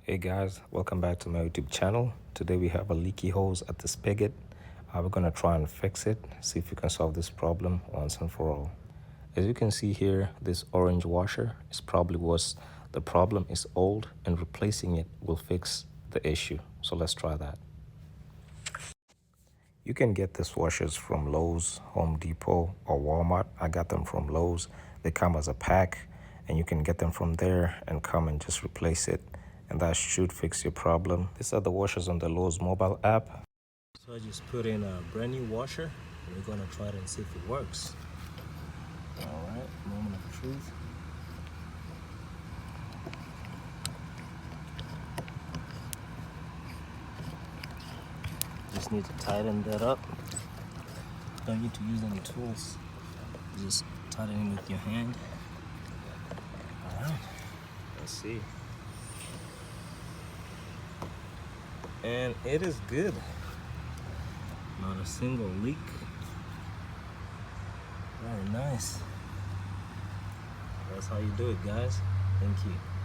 Hey guys, welcome back to my YouTube channel. Today we have a leaky hose at the spigot. We're gonna try and fix it, see if we can solve this problem once and for all. As you can see here, this orange washer is probably was the problem is old and replacing it will fix the issue. So let's try that. You can get these washers from Lowe's, Home Depot, or Walmart. I got them from Lowe's. They come as a pack and you can get them from there and come and just replace it. And that should fix your problem. These are the washers on the Lowe's mobile app. So I just put in a brand new washer and we're gonna try it and see if it works. All right, moment of truth. Just need to tighten that up. Don't need to use any tools. Just tighten it with your hand. All right, let's see. And it is good. Not a single leak. Very nice. That's how you do it, guys. Thank you.